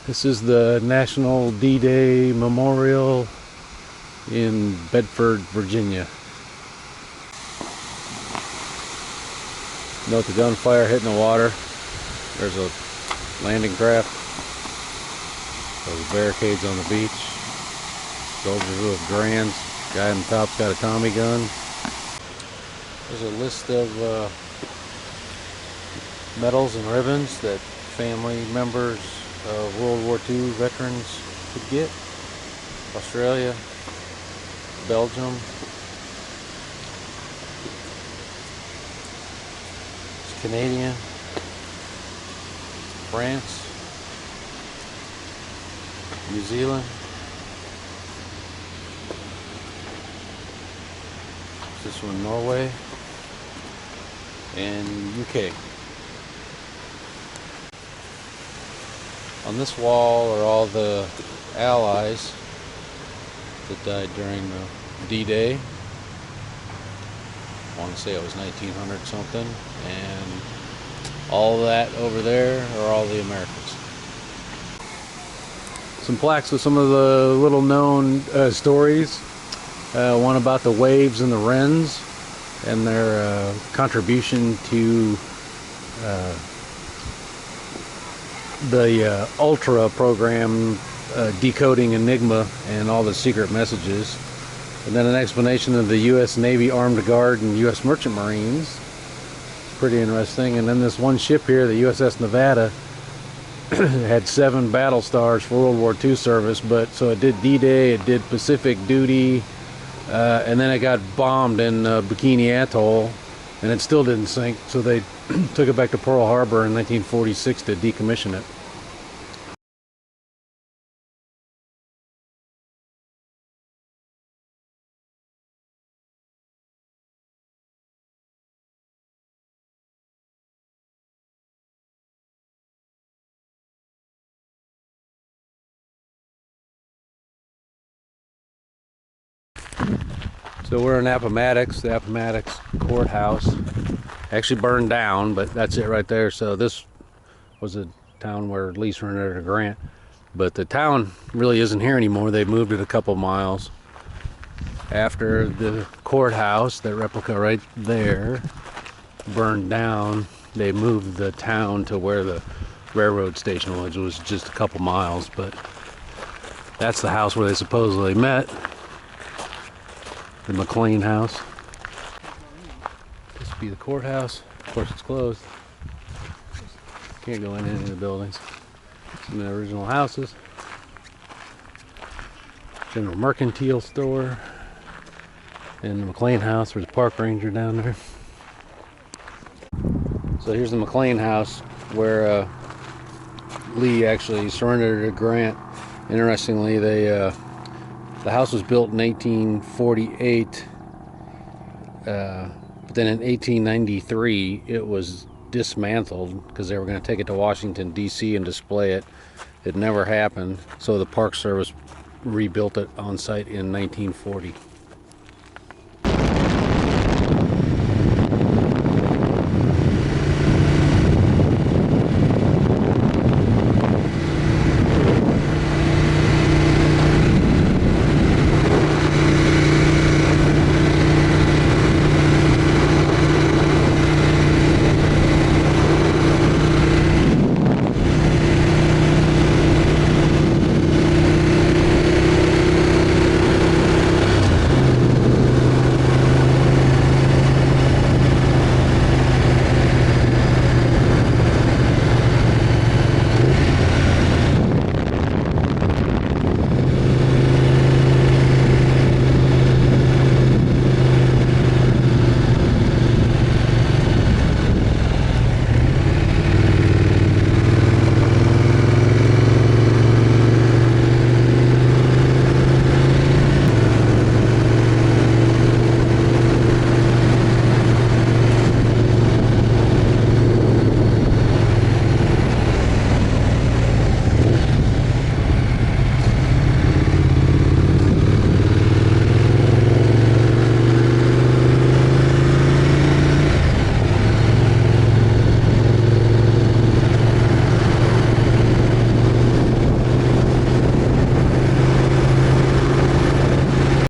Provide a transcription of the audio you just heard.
This is the National D-Day Memorial in Bedford, Virginia. Note the gunfire hitting the water. There's a landing craft. Those barricades on the beach. Soldiers with grands. Guy on the top's got a Tommy gun. There's a list of medals and ribbons that family members of World War II veterans could get. Australia, Belgium, it's Canadian, France, New Zealand, this one Norway, and UK. On this wall are all the Allies that died during the D-Day. I want to say it was 1900 something, and all that over there are all the Americans. Some plaques with some of the little known stories. One about the Waves and the Wrens and their contribution to the Ultra program, decoding Enigma and all the secret messages. And then an explanation of the U.S. Navy Armed Guard and U.S. Merchant Marines. Pretty interesting. And then this one ship here, the USS Nevada, had 7 battle stars for World War II service, but so it did D-Day, it did Pacific duty, and then it got bombed in Bikini Atoll, and it still didn't sink, so they took it back to Pearl Harbor in 1946 to decommission it. So we're in Appomattox, the Appomattox Court House. Actually burned down, but that's it right there. So this was a town where Lee surrendered a grant. But the town really isn't here anymore. They moved it a couple miles. After the courthouse, that replica right there, burned down, they moved the town to where the railroad station was. It was just a couple miles, but that's the house where they supposedly met. The McLean house. This would be the courthouse. Of course, it's closed. Can't go in any of the buildings. Some of the original houses. General Mercantile Store. And the McLean house. There's a park ranger down there. So here's the McLean house where Lee actually surrendered a grant. Interestingly, the house was built in 1848, but then in 1893 it was dismantled because they were going to take it to Washington, D.C. and display it. It never happened, so the Park Service rebuilt it on site in 1940.